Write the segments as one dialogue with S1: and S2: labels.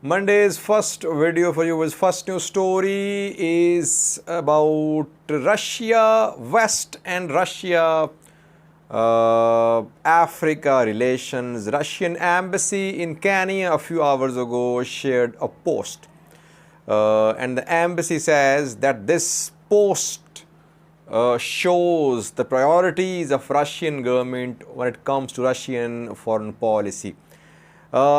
S1: Monday's first video for you is first news story is about Russia West and Russia Africa relations. Russian embassy in Kenya a few hours ago shared a post, and the embassy says that this post shows the priorities of Russian government when it comes to Russian foreign policy.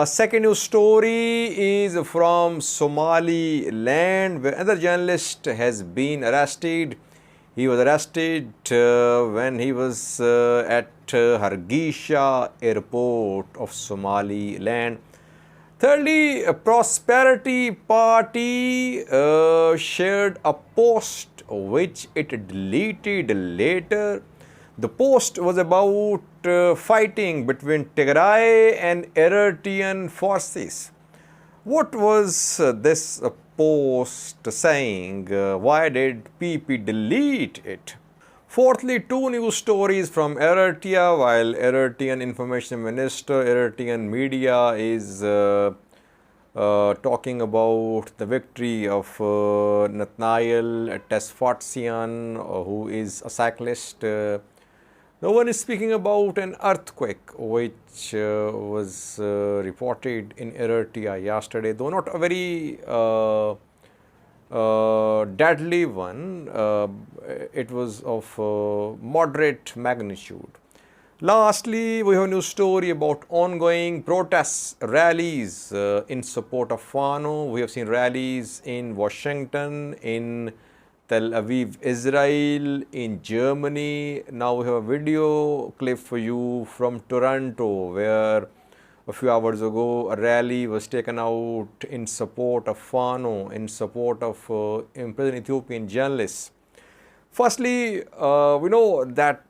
S1: Second news story is from Somaliland, where another journalist has been arrested. He was arrested when he was at Hargeisa airport of Somaliland. Thirdly, a Prosperity Party shared a post which it deleted later. The post was about fighting between Tigray and Eritrean forces. What was this post saying? Why did PP delete it? Fourthly, two news stories from Eritrea. While Eritrean Information Minister, Eritrean media is talking about the victory of Natnael Tesfatsion, who is a cyclist. No one is speaking about an earthquake which was reported in Eritrea yesterday, though not a very deadly one. It was of moderate magnitude. Lastly, we have a news story about ongoing protests, rallies in support of Fano. We have seen rallies in Washington, in Tel Aviv, Israel, in Germany. Now we have a video clip for you from Toronto, where a few hours ago a rally was taken out in support of Fano, in support of imprisoned Ethiopian journalists. Firstly, we know that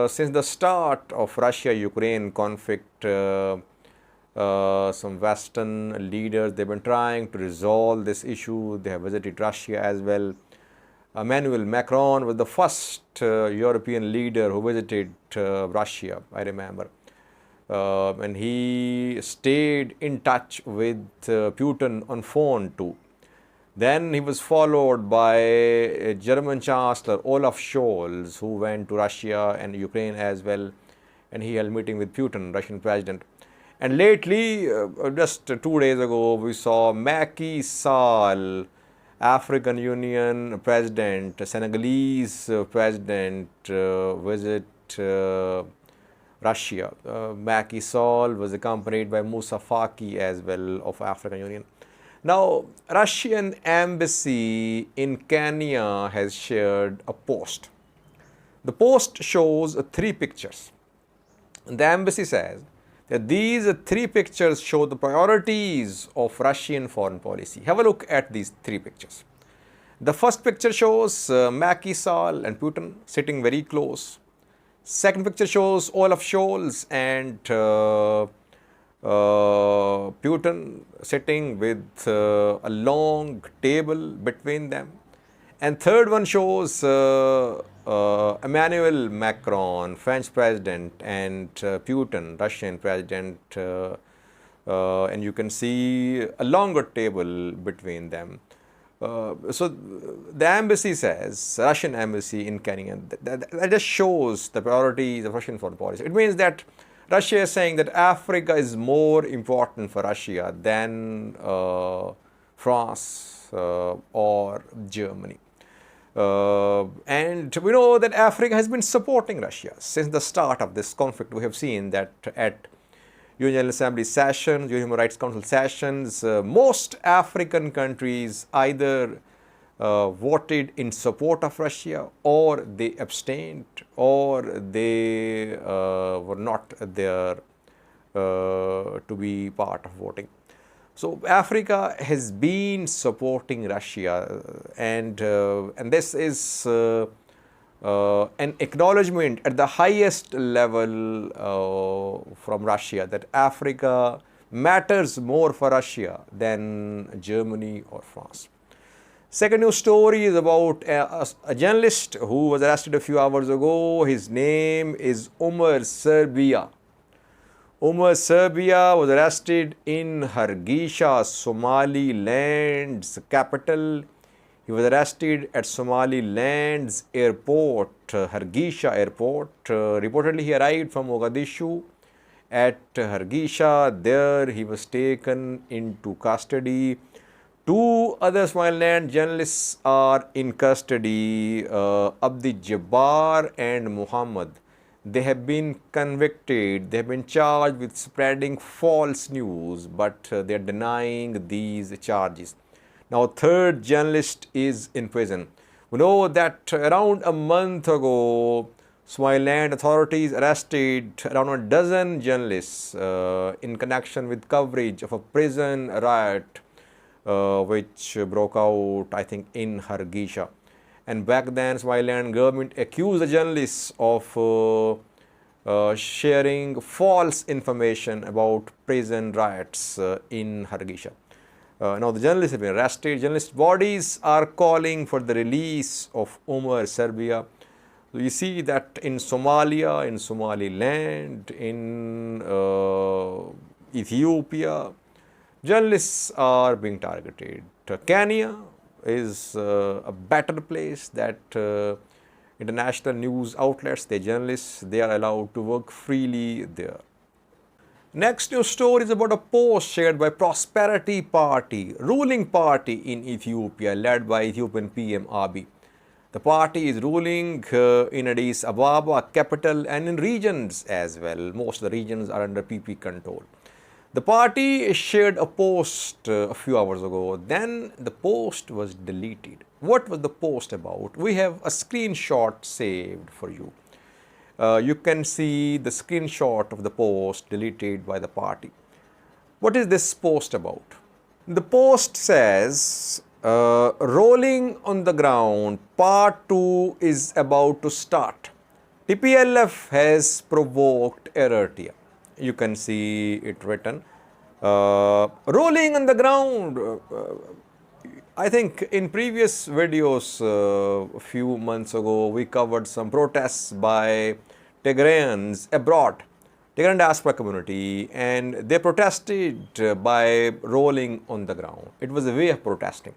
S1: since the start of Russia-Ukraine conflict, some Western leaders, they've been trying to resolve this issue. They have visited Russia as well. Emmanuel Macron was the first European leader who visited Russia, I remember. And he stayed in touch with Putin on phone too. Then he was followed by German Chancellor Olaf Scholz, who went to Russia and Ukraine as well, and he held a meeting with Putin, Russian president. And lately, just 2 days ago, we saw Macky Sall, African Union president, Senegalese president, visit Russia. Macky Sall was accompanied by Moussa Faki as well of African Union. Now, Russian embassy in Kenya has shared a post. The post shows 3 pictures. The embassy says that these 3 pictures show the priorities of Russian foreign policy. Have a look at these 3 pictures. The first picture shows Macky Sall and Putin sitting very close. Second picture shows Olaf Scholz and Putin sitting with a long table between them. And third one shows Emmanuel Macron, French president, and Putin, Russian president, and you can see a longer table between them. So the embassy says, Russian embassy in Kenya, that just shows the priorities of Russian foreign policy. It means that Russia is saying that Africa is more important for Russia than France or Germany. And we know that Africa has been supporting Russia since the start of this conflict. We have seen that at UN General Assembly sessions, UN Human Rights Council sessions, most African countries either voted in support of Russia, or they abstained, or they were not there to be part of voting. So Africa has been supporting Russia, and this is an acknowledgement at the highest level from Russia that Africa matters more for Russia than Germany or France. Second news story is about a journalist who was arrested a few hours ago. His name is Umar Serbia. Umar Serbia was arrested in Hargeisa, Somaliland's capital. He was arrested at Somaliland's airport, Hargeisa airport. Reportedly, he arrived from Mogadishu at Hargeisa. There, he was taken into custody. Two other Somaliland journalists are in custody, Abdi Jabbar and Muhammad. They have been convicted, they have been charged with spreading false news, but they are denying these charges. Now, third journalist is in prison. We know that around a month ago, Somaliland authorities arrested around a dozen journalists in connection with coverage of a prison riot which broke out, I think, in Hargeisa. And back then, Somaliland government accused the journalists of sharing false information about prison riots in Hargeisa. Now, the journalists have been arrested. Journalist bodies are calling for the release of Umar Serbia. So you see that in Somalia, in Somaliland, in Ethiopia, journalists are being targeted. Kenya is a better place that international news outlets, the journalists, they are allowed to work freely there. Next news story is about a post shared by Prosperity Party, ruling party in Ethiopia, led by Ethiopian PM Abiy. The party is ruling in Addis Ababa, capital, and in regions as well. Most of the regions are under PP control. The party shared a post a few hours ago. Then the post was deleted. What was the post about? We have a screenshot saved for you. You can see the screenshot of the post deleted by the party. What is this post about? The post says, rolling on the ground, part 2 is about to start. TPLF has provoked Eritrea. You can see it written. Rolling on the ground. I think in previous videos a few months ago, we covered some protests by Tigrayans abroad, Tigray diaspora community, and they protested by rolling on the ground. It was a way of protesting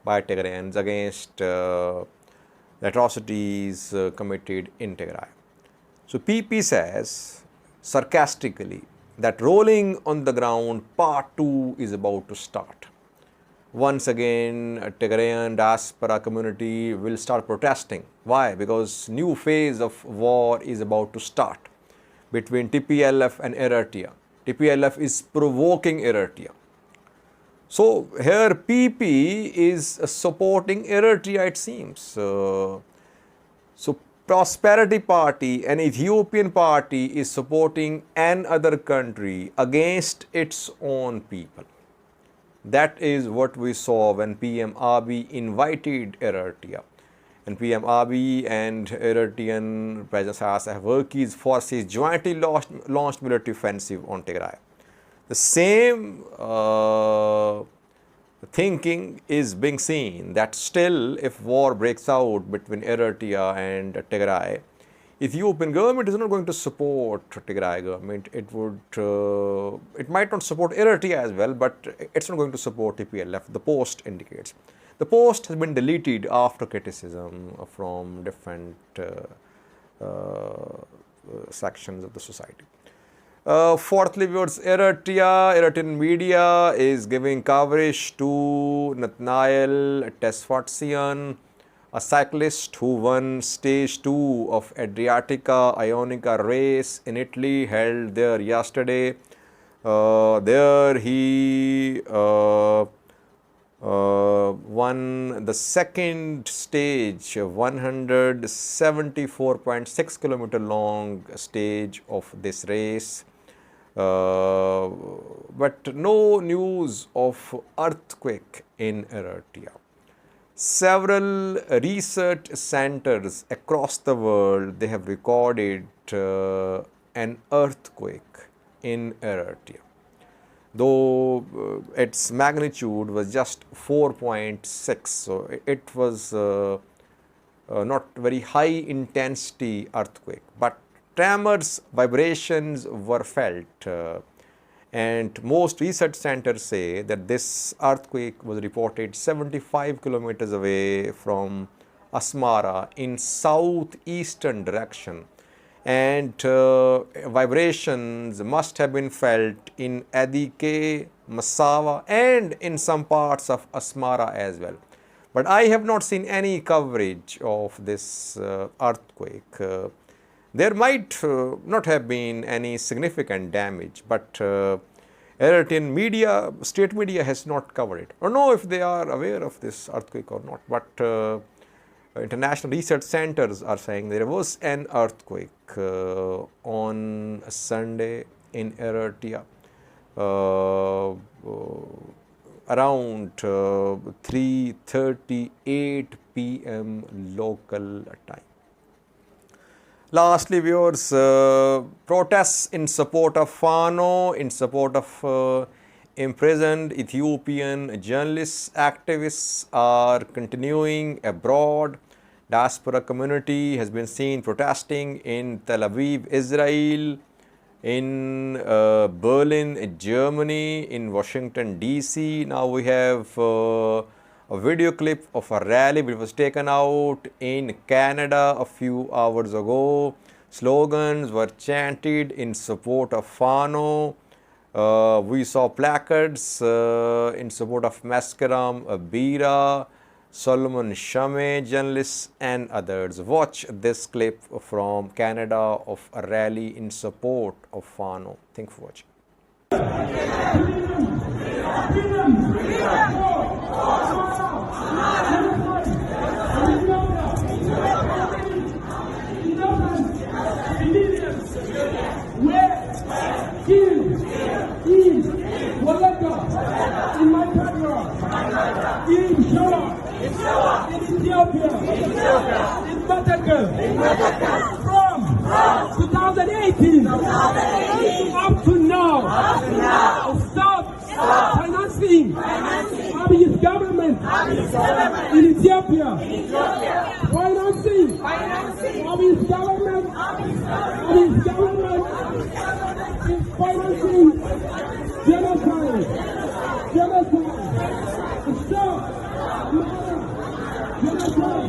S1: by Tigrayans against the atrocities committed in Tigray. So PP says sarcastically that rolling on the ground part 2 is about to start. Once again, a Tigrayan diaspora community will start protesting. Why? Because new phase of war is about to start between TPLF and Eritrea. TPLF is provoking Eritrea. So here PP is supporting Eritrea, it seems. So Prosperity Party, an Ethiopian party, is supporting another country against its own people. That is what we saw when PM Abiy invited Eritrea. And PM Abiy and Eritrean President Afwerki's forces jointly launched military offensive on Tigray. The same thinking is being seen that still, if war breaks out between Eritrea and Tigray, Ethiopian government is not going to support Tigray government. It might not support Eritrea as well, but it's not going to support TPLF. The post indicates. The post has been deleted after criticism from different sections of the society. Fourthly, viewers, Eritrean media is giving coverage to Natnael Tesfatsion, a cyclist who won stage 2 of Adriatica Ionica race in Italy, held there yesterday. There he won the second stage, 174.6 kilometer long stage of this race. But no news of earthquake in Eritrea. Several research centers across the world, they have recorded an earthquake in Eritrea, though its magnitude was just 4.6, so it was not very high intensity earthquake, but tremors, vibrations were felt. And most research centers say that this earthquake was reported 75 kilometers away from Amhara in southeastern direction. And vibrations must have been felt in Adike, Massawa, and in some parts of Amhara as well. But I have not seen any coverage of this earthquake. There might not have been any significant damage, but Eritrean media, state media has not covered it. I don't know if they are aware of this earthquake or not, but international research centers are saying there was an earthquake on Sunday in Eritrea around 3:38 p.m. local time. Lastly, viewers, protests in support of Fano, in support of imprisoned Ethiopian journalists, activists are continuing abroad. Diaspora community has been seen protesting in Tel Aviv, Israel, in Berlin, Germany, in Washington, D.C. Now we have a video clip of a rally which was taken out in Canada a few hours ago. Slogans were chanted in support of Fano. We saw placards in support of Maskaram Abira, Solomon Shame, journalists and others. Watch this clip from Canada of a rally in support of Fano. Thank you for watching.
S2: In my backyard, in Shawa, in Ethiopia, in Mataka, from 2018 up to now, stop financing Abiy's government in Ethiopia, financing Abiy's government is financing genocide. Stop! Genocide!